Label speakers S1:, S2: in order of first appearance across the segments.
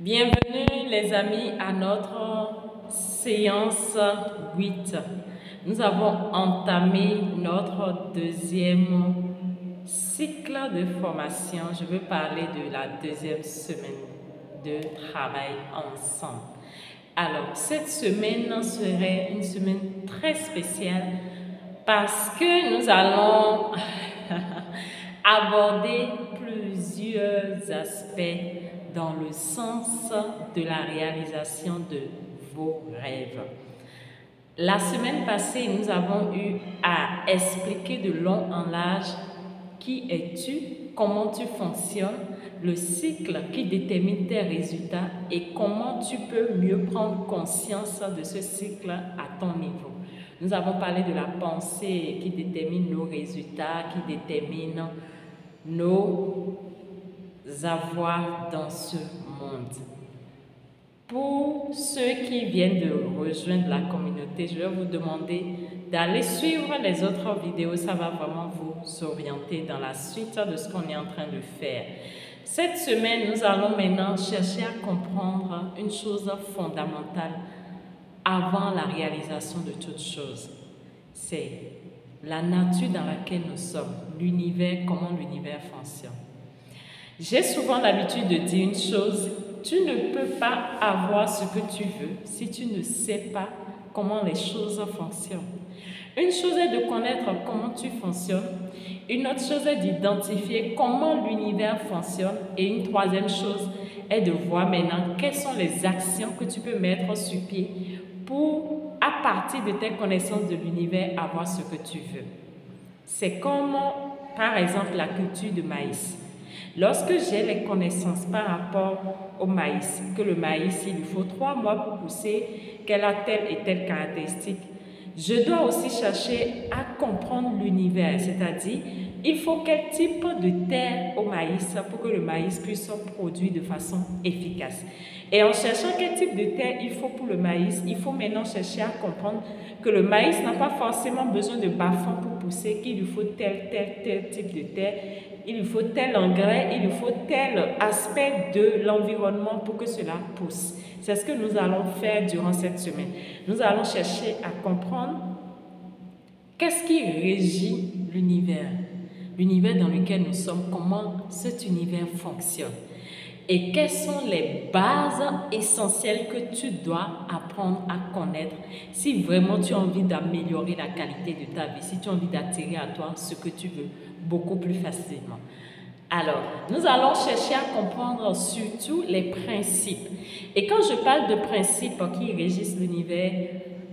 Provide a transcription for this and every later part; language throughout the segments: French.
S1: Bienvenue les amis à notre séance 8. Nous avons entamé notre deuxième cycle de formation. Je veux parler de la deuxième semaine de travail ensemble. Alors, cette semaine serait une semaine très spéciale parce que nous allons aborder plusieurs aspects dans le sens de la réalisation de vos rêves. La semaine passée, nous avons eu à expliquer de long en large qui es-tu, comment tu fonctionnes, le cycle qui détermine tes résultats et comment tu peux mieux prendre conscience de ce cycle à ton niveau. Nous avons parlé de la pensée qui détermine nos résultats, qui détermine nos avoirs dans ce monde. Pour ceux qui viennent de rejoindre la communauté, je vais vous demander d'aller suivre les autres vidéos. Ça va vraiment vous orienter dans la suite de ce qu'on est en train de faire. Cette semaine, nous allons maintenant chercher à comprendre une chose fondamentale avant la réalisation de toute chose. C'est la nature dans laquelle nous sommes, l'univers, comment l'univers fonctionne. J'ai souvent l'habitude de dire une chose, tu ne peux pas avoir ce que tu veux si tu ne sais pas comment les choses fonctionnent. Une chose est de connaître comment tu fonctionnes, une autre chose est d'identifier comment l'univers fonctionne et une troisième chose est de voir maintenant quelles sont les actions que tu peux mettre sur pied pour, à partir de tes connaissances de l'univers, avoir ce que tu veux. C'est comme, par exemple, la culture de maïs. Lorsque j'ai les connaissances par rapport au maïs, que le maïs, il lui faut 3 mois pour pousser, qu'elle a telle et telle caractéristique, je dois aussi chercher à comprendre l'univers, c'est-à-dire, il faut quel type de terre au maïs pour que le maïs puisse produire de façon efficace. Et en cherchant quel type de terre il faut pour le maïs, il faut maintenant chercher à comprendre que le maïs n'a pas forcément besoin de bas-fonds pour pousser, qu'il lui faut tel type de terre, il lui faut tel engrais, il lui faut tel aspect de l'environnement pour que cela pousse. C'est ce que nous allons faire durant cette semaine. Nous allons chercher à comprendre qu'est-ce qui régit l'univers, l'univers dans lequel nous sommes, comment cet univers fonctionne. Et quelles sont les bases essentielles que tu dois apprendre à connaître si vraiment tu as envie d'améliorer la qualité de ta vie, si tu as envie d'attirer à toi ce que tu veux beaucoup plus facilement. Alors, nous allons chercher à comprendre surtout les principes. Et quand je parle de principes qui régissent l'univers,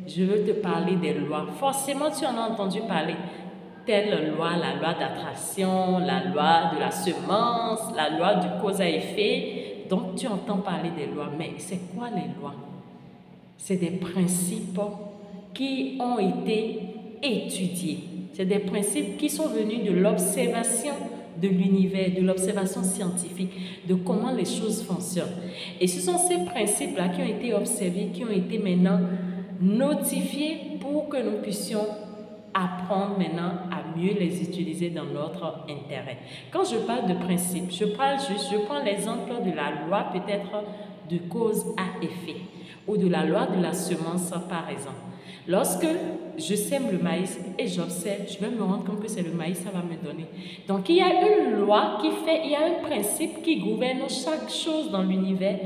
S1: je veux te parler des lois. Forcément, tu en as entendu parler. Telle loi, la loi d'attraction, la loi de la semence, la loi du cause à effet. Donc, tu entends parler des lois. Mais c'est quoi les lois? C'est des principes qui ont été étudiés. C'est des principes qui sont venus de l'observation de l'univers, de l'observation scientifique, de comment les choses fonctionnent. Et ce sont ces principes-là qui ont été observés, qui ont été maintenant notifiés pour que nous puissions apprendre maintenant à mieux les utiliser dans notre intérêt. Quand je parle de principes, je prends l'exemple de la loi peut-être de cause à effet ou de la loi de la semence par exemple. Lorsque je sème le maïs et j'observe, je vais me rendre compte que c'est le maïs, ça va me donner. Donc il y a une loi qui fait, il y a un principe qui gouverne chaque chose dans l'univers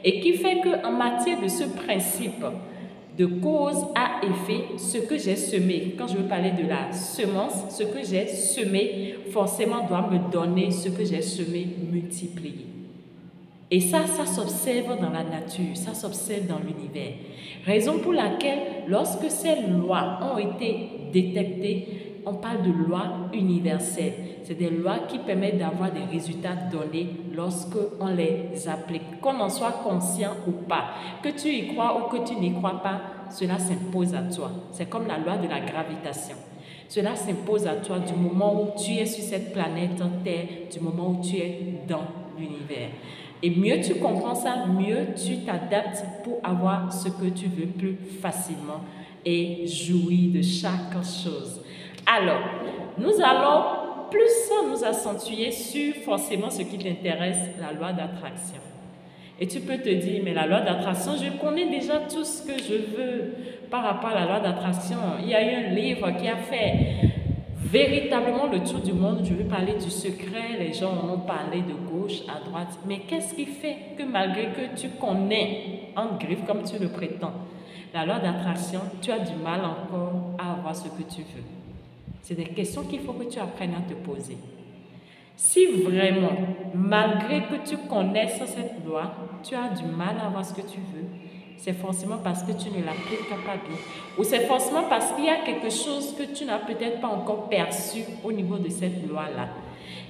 S1: et qui fait qu'en matière de ce principe de cause à effet, ce que j'ai semé, quand je veux parler de la semence, ce que j'ai semé forcément doit me donner ce que j'ai semé multiplié. Et ça s'observe dans la nature, ça s'observe dans l'univers. Raison pour laquelle, lorsque ces lois ont été détectées, on parle de lois universelles. C'est des lois qui permettent d'avoir des résultats donnés lorsqu'on les applique. Qu'on en soit conscient ou pas, que tu y crois ou que tu n'y crois pas, cela s'impose à toi. C'est comme la loi de la gravitation. Cela s'impose à toi du moment où tu es sur cette planète Terre, du moment où tu es dans l'univers. Et mieux tu comprends ça, mieux tu t'adaptes pour avoir ce que tu veux plus facilement et jouir de chaque chose. Alors, nous allons plus nous accentuer sur forcément ce qui t'intéresse, la loi d'attraction. Et tu peux te dire, mais la loi d'attraction, je connais déjà tout ce que je veux par rapport à la loi d'attraction. Il y a eu un livre qui a fait véritablement le tour du monde. Je veux parler du secret. Les gens en ont parlé de gauche à droite. Mais qu'est-ce qui fait que malgré que tu connais, en griffe comme tu le prétends, la loi d'attraction, tu as du mal encore à avoir ce que tu veux? C'est des questions qu'il faut que tu apprennes à te poser. Si vraiment, malgré que tu connaisses cette loi, tu as du mal à avoir ce que tu veux, c'est forcément parce que tu ne l'appliques pas bien. Ou c'est forcément parce qu'il y a quelque chose que tu n'as peut-être pas encore perçu au niveau de cette loi-là.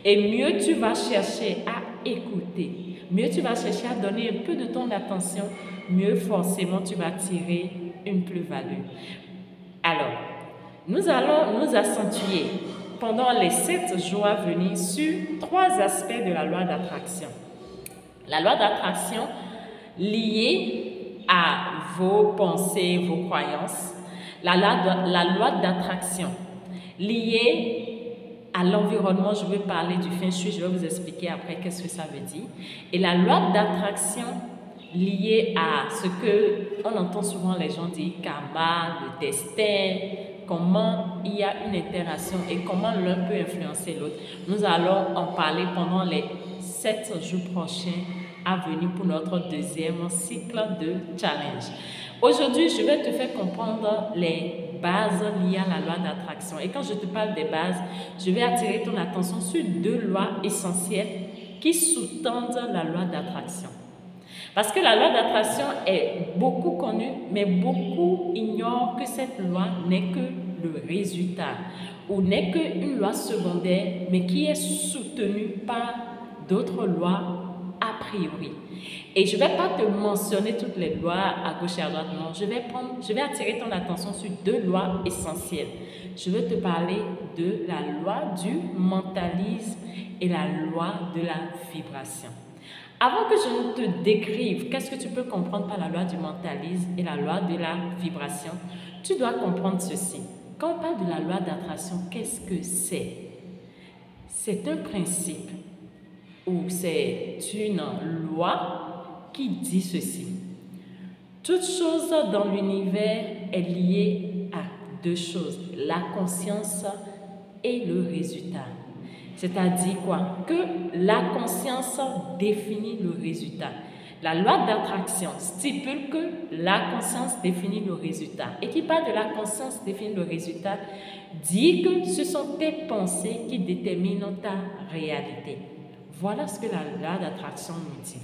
S1: Et mieux tu vas chercher à écouter, mieux tu vas chercher à donner un peu de ton attention, mieux forcément tu vas tirer une plus-value. Alors, nous allons nous accentuer pendant les 7 jours à venir sur 3 aspects de la loi d'attraction. La loi d'attraction liée à vos pensées, vos croyances. La loi d'attraction liée à l'environnement. Je vais parler du feng shui, je vais vous expliquer après qu'est-ce que ça veut dire. Et la loi d'attraction liée à ce que on entend souvent les gens dire karma, le destin, comment il y a une interaction et comment l'un peut influencer l'autre. Nous allons en parler pendant les 7 jours prochains à venir pour notre deuxième cycle de challenge. Aujourd'hui, je vais te faire comprendre les bases liées à la loi d'attraction. Et quand je te parle des bases, je vais attirer ton attention sur 2 lois essentielles qui sous-tendent la loi d'attraction. Parce que la loi d'attraction est beaucoup connue, mais beaucoup ignorent que cette loi n'est que le résultat ou n'est qu'une loi secondaire, mais qui est soutenue par d'autres lois a priori. Et je ne vais pas te mentionner toutes les lois à gauche et à droite, non. Je vais attirer ton attention sur 2 lois essentielles. Je vais te parler de la loi du mentalisme et la loi de la vibration. Avant que je ne te décrive qu'est-ce que tu peux comprendre par la loi du mentalisme et la loi de la vibration, tu dois comprendre ceci. Quand on parle de la loi d'attraction, qu'est-ce que c'est? C'est un principe ou c'est une loi qui dit ceci. Toute chose dans l'univers est liée à 2 choses, la conscience et le résultat. C'est-à-dire quoi? Que la conscience définit le résultat. La loi d'attraction stipule que la conscience définit le résultat. Et qui parle de la conscience définit le résultat, dit que ce sont tes pensées qui déterminent ta réalité. Voilà ce que la loi d'attraction nous dit.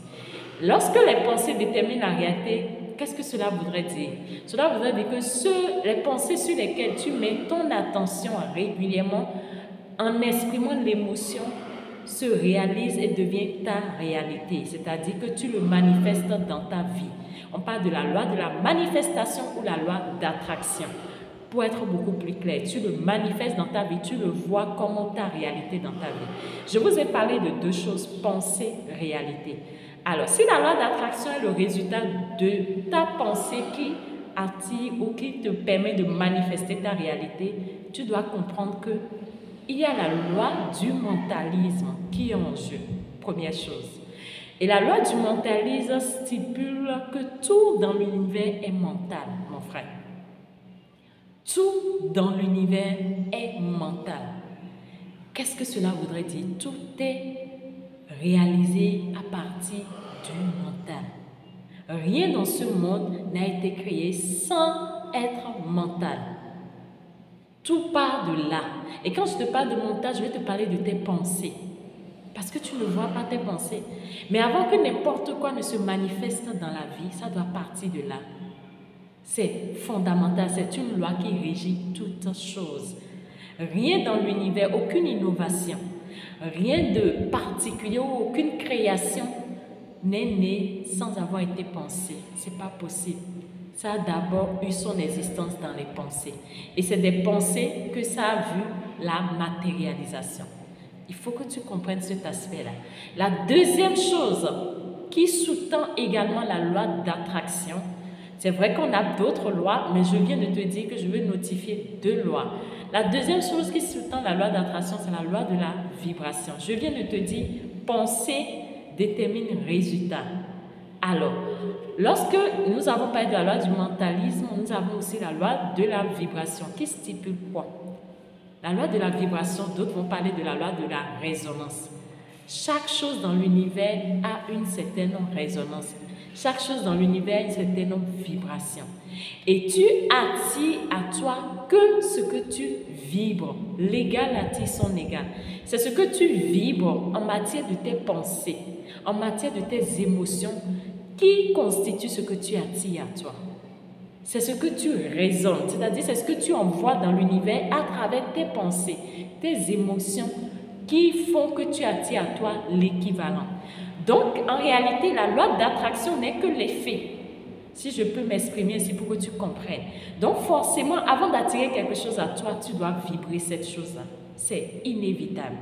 S1: Lorsque les pensées déterminent la réalité, qu'est-ce que cela voudrait dire? Cela voudrait dire que les pensées sur lesquelles tu mets ton attention régulièrement, en exprimant l'émotion, se réalise et devient ta réalité. C'est-à-dire que tu le manifestes dans ta vie. On parle de la loi de la manifestation ou la loi d'attraction. Pour être beaucoup plus clair, tu le manifestes dans ta vie, tu le vois comme ta réalité dans ta vie. Je vous ai parlé de 2 choses, pensée, réalité. Alors, si la loi d'attraction est le résultat de ta pensée qui attire ou qui te permet de manifester ta réalité, tu dois comprendre que il y a la loi du mentalisme qui est en jeu, première chose. Et la loi du mentalisme stipule que tout dans l'univers est mental, mon frère. Tout dans l'univers est mental. Qu'est-ce que cela voudrait dire? Tout est réalisé à partir du mental. Rien dans ce monde n'a été créé sans être mental. Tout part de là. Et quand je te parle de mental, je vais te parler de tes pensées. Parce que tu ne vois pas tes pensées. Mais avant que n'importe quoi ne se manifeste dans la vie, ça doit partir de là. C'est fondamental, c'est une loi qui régit toutes choses. Rien dans l'univers, aucune innovation, rien de particulier, aucune création n'est née sans avoir été pensée. Ce n'est pas possible. Ça a d'abord eu son existence dans les pensées. Et c'est des pensées que ça a vu la matérialisation. Il faut que tu comprennes cet aspect-là. La deuxième chose qui sous-tend également la loi d'attraction, c'est vrai qu'on a d'autres lois, mais je viens de te dire que je vais notifier 2 lois. La deuxième chose qui sous-tend la loi d'attraction, c'est la loi de la vibration. Je viens de te dire, pensée détermine résultat. Alors, lorsque nous avons parlé de la loi du mentalisme, nous avons aussi la loi de la vibration qui stipule quoi? La loi de la vibration, d'autres vont parler de la loi de la résonance. Chaque chose dans l'univers a une certaine résonance. Chaque chose dans l'univers a une certaine vibration. Et tu attires à toi que ce que tu vibres. L'égal attire son égal. C'est ce que tu vibres en matière de tes pensées, en matière de tes émotions, qui constitue ce que tu attires à toi. C'est ce que tu résonnes, c'est-à-dire c'est ce que tu envoies dans l'univers à travers tes pensées, tes émotions, qui font que tu attires à toi l'équivalent. Donc, en réalité, la loi d'attraction n'est que l'effet. Si je peux m'exprimer ainsi pour que tu comprennes. Donc, forcément, avant d'attirer quelque chose à toi, tu dois vibrer cette chose-là. C'est inévitable.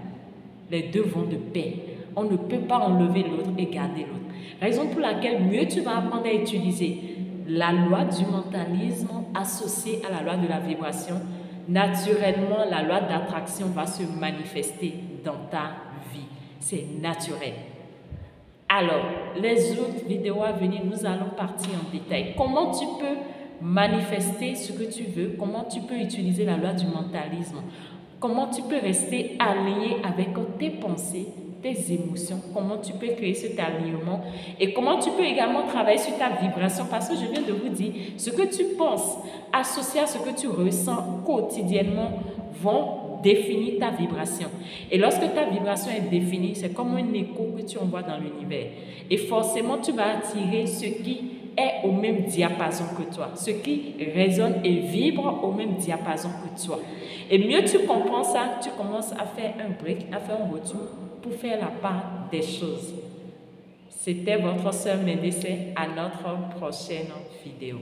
S1: Les deux vont de pair. On ne peut pas enlever l'autre et garder l'autre. Raison pour laquelle mieux tu vas apprendre à utiliser la loi du mentalisme associée à la loi de la vibration, naturellement, la loi d'attraction va se manifester dans ta vie. C'est naturel. Alors, les autres vidéos à venir, nous allons partir en détail. Comment tu peux manifester ce que tu veux, comment tu peux utiliser la loi du mentalisme, comment tu peux rester aligné avec tes pensées, tes émotions, comment tu peux créer cet alignement et comment tu peux également travailler sur ta vibration parce que je viens de vous dire, ce que tu penses associé à ce que tu ressens quotidiennement vont définir ta vibration. Et lorsque ta vibration est définie, c'est comme un écho que tu envoies dans l'univers. Et forcément, tu vas attirer ce qui est au même diapason que toi, ce qui résonne et vibre au même diapason que toi. Et mieux tu comprends ça, tu commences à faire un break, à faire un retour pour faire la part des choses. C'était votre sœur Médecin à notre prochaine vidéo.